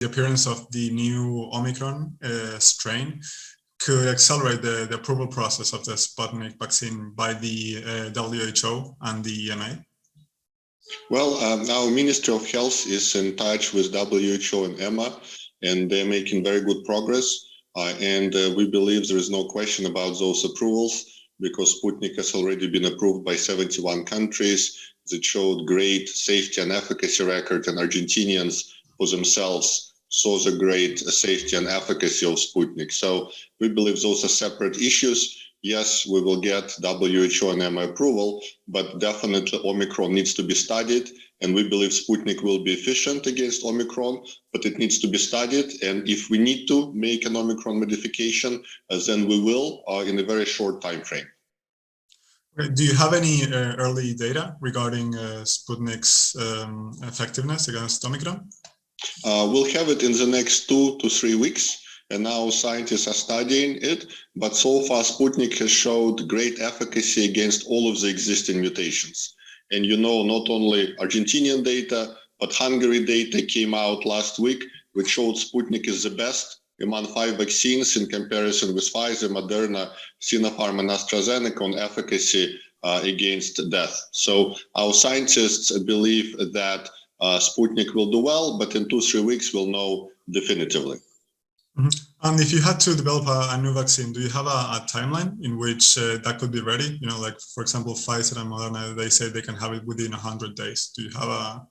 the appearance of the new Omicron strain could accelerate the approval process of the Sputnik vaccine by the WHO and the EMA? Well, our Ministry of Health is in touch with WHO and EMA, and they're making very good progress. And we believe there is no question about those approvals, because Sputnik has already been approved by 71 countries that showed great safety and efficacy record, and Argentinians for themselves saw the great safety and efficacy of Sputnik. So we believe those are separate issues. Yes, we will get WHO and EMA approval, but definitely Omicron needs to be studied, and we believe Sputnik will be efficient against Omicron, but it needs to be studied. And if we need to make an Omicron modification, then we will in a very short time frame. Do you have any early data regarding Sputnik's effectiveness against Omicron? We'll have it in the next 2 to 3 weeks, and now scientists are studying it. But so far, Sputnik has showed great efficacy against all of the existing mutations. And not only Argentinian data, but Hungary data came out last week, which showed Sputnik is the best among 5 vaccines in comparison with Pfizer, Moderna, Sinopharm, and AstraZeneca on efficacy against death. So our scientists believe that Sputnik will do well, but in 2-3 weeks we'll know definitively. Mm-hmm. And if you had to develop a new vaccine, do you have a timeline in which that could be ready? Like for example, Pfizer and Moderna, they say they can have it within 100 days. Do you have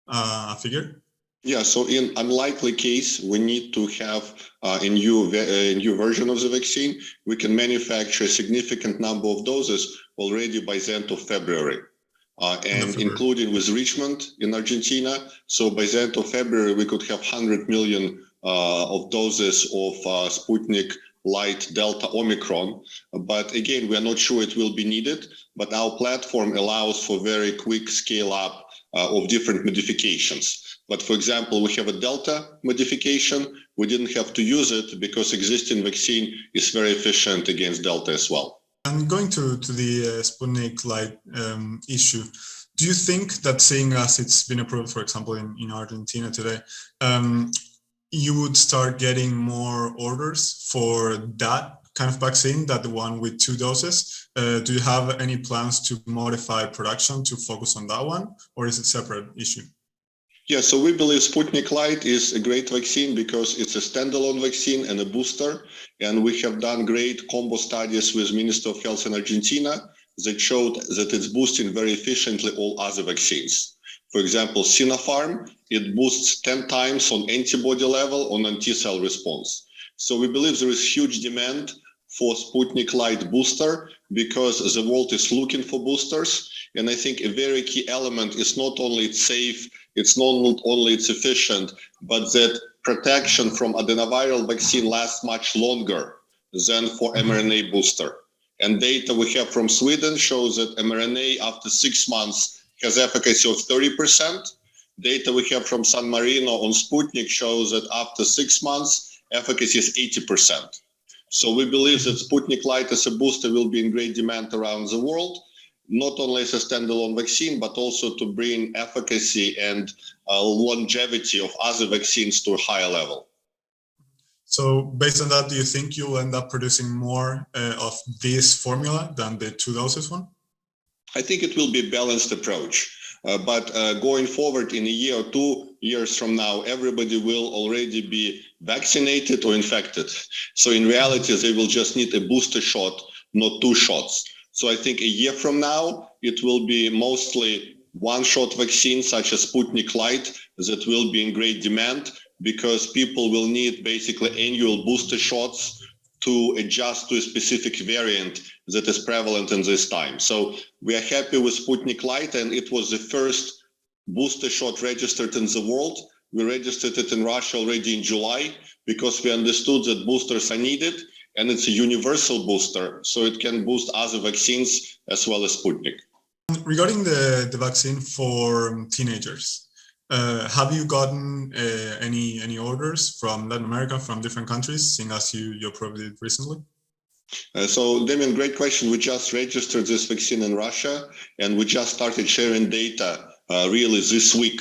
a figure? Yeah, so in unlikely case, we need to have a new version of the vaccine. We can manufacture a significant number of doses already by the end of February. And including with Richmond in Argentina. So by the end of February, we could have 100 million of doses of Sputnik Light Delta Omicron. But again, we are not sure it will be needed, but our platform allows for very quick scale up of different modifications. But for example, we have a Delta modification. We didn't have to use it because existing vaccine is very efficient against Delta as well. And going to the Sputnik Light issue, do you think that seeing as it's been approved, for example, in Argentina today, you would start getting more orders for that kind of vaccine, that the one with 2 doses? Do you have any plans to modify production to focus on that one, or is it a separate issue? Yeah, so we believe Sputnik Light is a great vaccine because it's a standalone vaccine and a booster. And we have done great combo studies with Ministry of Health in Argentina that showed that it's boosting very efficiently all other vaccines. For example, Sinopharm, it boosts 10 times on antibody level on anti-cell response. So we believe there is huge demand for Sputnik Light booster because the world is looking for boosters. And I think a very key element is not only it's safe, it's not only it's efficient, but that protection from adenoviral vaccine lasts much longer than for mRNA booster. And data we have from Sweden shows that mRNA after 6 months has efficacy of 30%. Data we have from San Marino on Sputnik shows that after 6 months, efficacy is 80%. So we believe that Sputnik Light as a booster will be in great demand around the world, not only as a standalone vaccine, but also to bring efficacy and longevity of other vaccines to a higher level. So based on that, do you think you'll end up producing more of this formula than the 2 doses one? I think it will be a balanced approach. But going forward in a year or 2 years from now, everybody will already be vaccinated or infected. So in reality, they will just need a booster shot, not 2 shots. So I think a year from now, it will be mostly one-shot vaccine such as Sputnik Light that will be in great demand because people will need basically annual booster shots to adjust to a specific variant that is prevalent in this time. So we are happy with Sputnik Light, and it was the first booster shot registered in the world. We registered it in Russia already in July because we understood that boosters are needed, and it's a universal booster, so it can boost other vaccines as well as Sputnik. Regarding the vaccine for teenagers, have you gotten any orders from Latin America, from different countries, seeing as you approved it recently? So, Damien, great question. We just registered this vaccine in Russia, and we just started sharing data really this week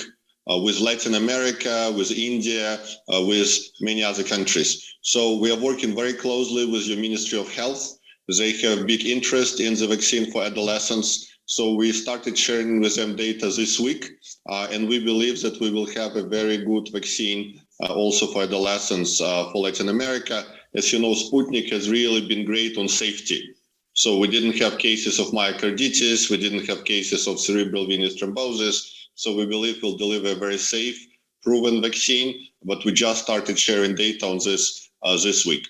with Latin America, with India, with many other countries. So we are working very closely with your Ministry of Health. They have big interest in the vaccine for adolescents. So we started sharing with them data this week, and we believe that we will have a very good vaccine also for adolescents for Latin America. As you know, Sputnik has really been great on safety. So we didn't have cases of myocarditis, we didn't have cases of cerebral venous thrombosis. So we believe we'll deliver a very safe, proven vaccine, but we just started sharing data on this week.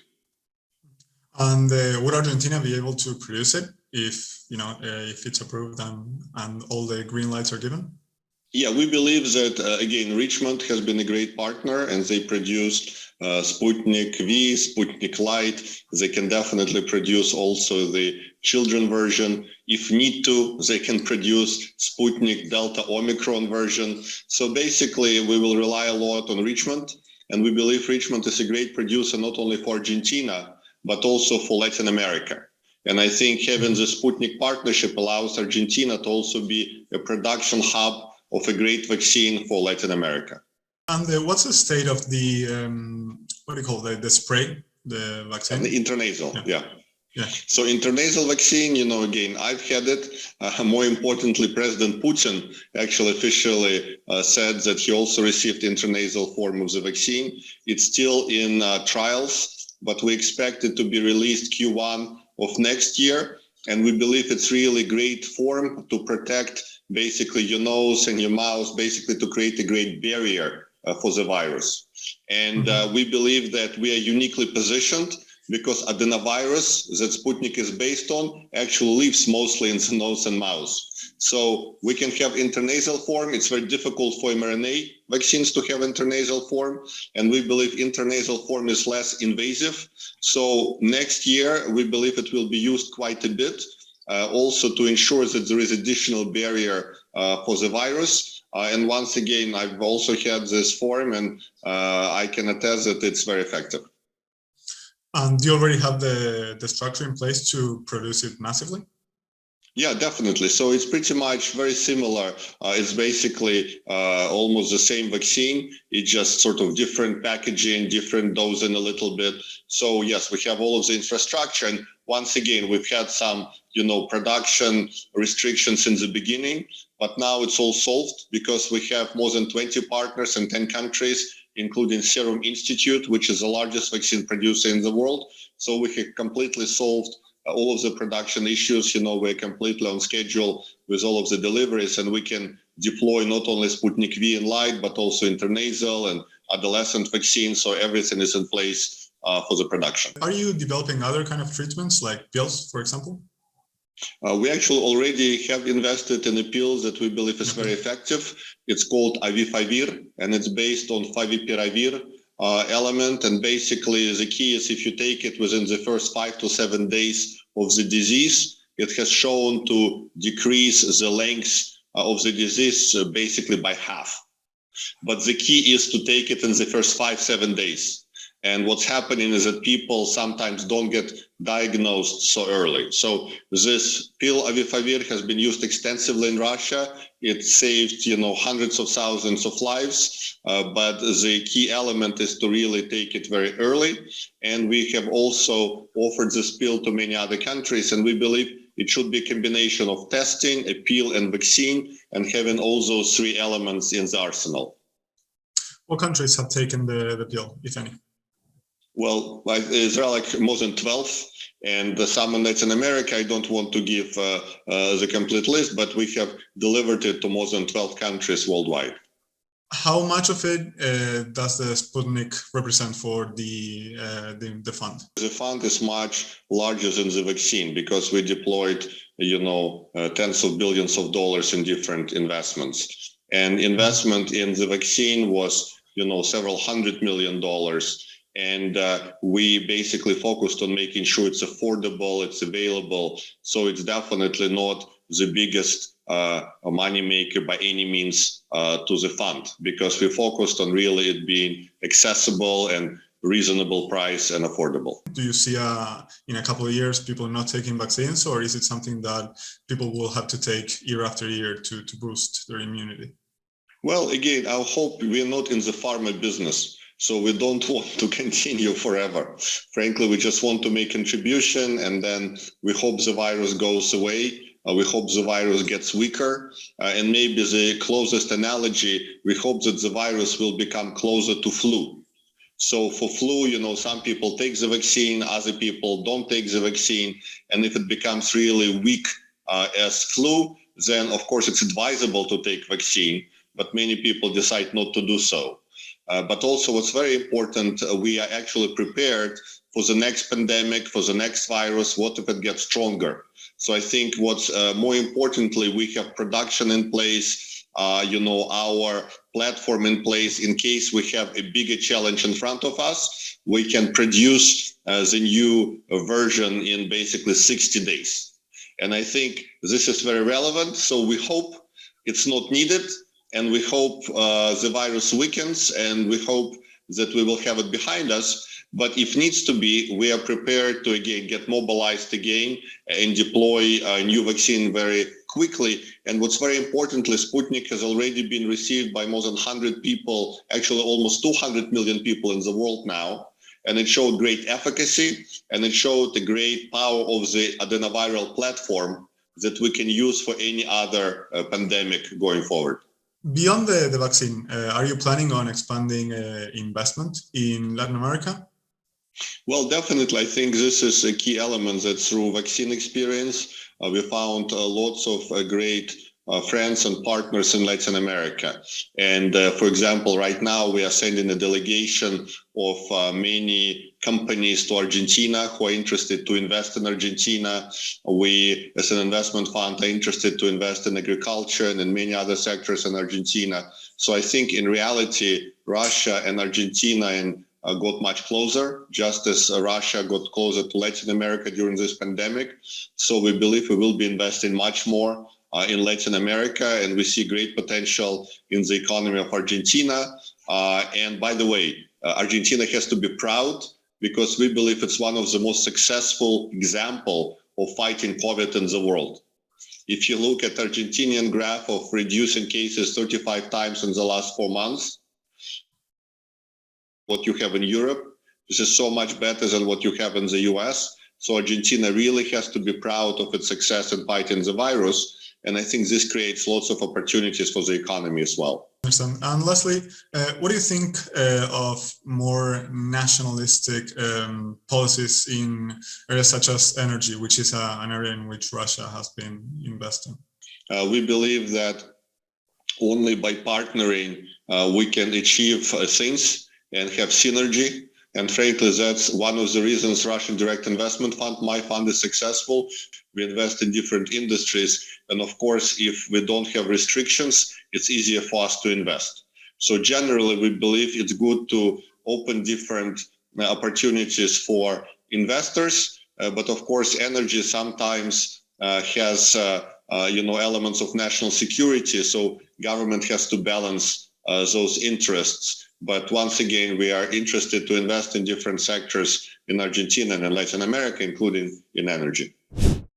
And would Argentina be able to produce it if it's approved and all the green lights are given? Yeah, we believe that, again, Richmond has been a great partner, and they produced Sputnik V, Sputnik Light. They can definitely produce also the children version. If need to, they can produce Sputnik Delta Omicron version. So basically, we will rely a lot on Richmond, and we believe Richmond is a great producer not only for Argentina, but also for Latin America. And I think having the Sputnik partnership allows Argentina to also be a production hub of a great vaccine for Latin America. And what's the state of the, the spray, the vaccine? The intranasal, yeah. Yeah. So intranasal vaccine, again, I've had it. More importantly, President Putin actually officially said that he also received intranasal form of the vaccine. It's still in trials, but we expect it to be released Q1 of next year. And we believe it's really great form to protect basically your nose and your mouth, basically to create a great barrier for the virus. And we believe that we are uniquely positioned because adenovirus that Sputnik is based on actually lives mostly in the nose and mouth. So we can have intranasal form. It's very difficult for mRNA vaccines to have intranasal form. And we believe intranasal form is less invasive. So next year, we believe it will be used quite a bit, also to ensure that there is additional barrier for the virus. And once again, I've also had this form, and I can attest that it's very effective. And do you already have the structure in place to produce it massively? Yeah, definitely. So it's pretty much very similar. It's basically almost the same vaccine. It's just sort of different packaging, different dosing a little bit. So yes, we have all of the infrastructure. And once again, we've had some, production restrictions in the beginning, but now it's all solved because we have more than 20 partners in 10 countries, including Serum Institute, which is the largest vaccine producer in the world. So we have completely solved all of the production issues. We're completely on schedule with all of the deliveries, and we can deploy not only Sputnik V and Light, but also intranasal and adolescent vaccines. So everything is in place for the production. Are you developing other kind of treatments like pills, for example? We actually already have invested in a pill that we believe is very effective. It's called Avifavir, and it's based on favipiravir element. And basically the key is if you take it within the first 5 to 7 days of the disease, it has shown to decrease the length of the disease basically by half. But the key is to take it in the first 5-7 days. And what's happening is that people sometimes don't get diagnosed so early. So this pill Avifavir has been used extensively in Russia. It saved, hundreds of thousands of lives. But the key element is to really take it very early. And we have also offered this pill to many other countries. And we believe it should be a combination of testing, a pill and vaccine, and having all those three elements in the arsenal. What countries have taken the pill, if any? Well, there are like more than 12, and some in Latin America. I don't want to give the complete list, but we have delivered it to more than 12 countries worldwide. How much of it does the Sputnik represent for the fund? The fund is much larger than the vaccine because we deployed, tens of billions of dollars in different investments. And investment in the vaccine was, several $100 million. And we basically focused on making sure it's affordable, it's available. So it's definitely not the biggest money maker by any means to the fund, because we focused on really it being accessible and reasonable price and affordable. Do you see in a couple of years people not taking vaccines, or is it something that people will have to take year after year to boost their immunity? Well, again, I hope we're not in the pharma business. So we don't want to continue forever. Frankly, we just want to make contribution, and then we hope the virus goes away. We hope the virus gets weaker. And maybe the closest analogy, we hope that the virus will become closer to flu. So for flu, some people take the vaccine, other people don't take the vaccine. And if it becomes really weak as flu, then of course it's advisable to take vaccine, but many people decide not to do so. But also what's very important, we are actually prepared for the next pandemic, for the next virus. What if it gets stronger? So I think what's more importantly, we have production in place, our platform in place in case we have a bigger challenge in front of us. We can produce the new version in basically 60 days. And I think this is very relevant. So we hope it's not needed. And we hope the virus weakens, and we hope that we will have it behind us. But if needs to be, we are prepared to again get mobilized again and deploy a new vaccine very quickly. And what's very importantly, Sputnik has already been received by more than 100 people, actually almost 200 million people in the world now. And it showed great efficacy, and it showed the great power of the adenoviral platform that we can use for any other pandemic going forward. Beyond the vaccine, are you planning on expanding investment in Latin America? Well, definitely. I think this is a key element that through vaccine experience, we found lots of great friends and partners in Latin America. And for example, right now we are sending a delegation of many companies to Argentina who are interested to invest in Argentina. We, as an investment fund, are interested to invest in agriculture and in many other sectors in Argentina. So I think in reality, Russia and Argentina got much closer, just as Russia got closer to Latin America during this pandemic. So we believe we will be investing much more in Latin America, and we see great potential in the economy of Argentina. And by the way, Argentina has to be proud because we believe it's one of the most successful examples of fighting COVID in the world. If you look at Argentinian graph of reducing cases 35 times in the last 4 months, what you have in Europe, this is so much better than what you have in the US. So Argentina really has to be proud of its success in fighting the virus. And I think this creates lots of opportunities for the economy as well. And lastly, what do you think of more nationalistic policies in areas such as energy, which is an area in which Russia has been investing? We believe that only by partnering we can achieve things and have synergy. And frankly, that's one of the reasons Russian Direct Investment Fund, my fund, is successful. We invest in different industries. And of course, if we don't have restrictions, it's easier for us to invest. So generally, we believe it's good to open different opportunities for investors. But of course, energy sometimes has elements of national security. So government has to balance those interests. But once again, we are interested to invest in different sectors in Argentina and in Latin America, including in energy.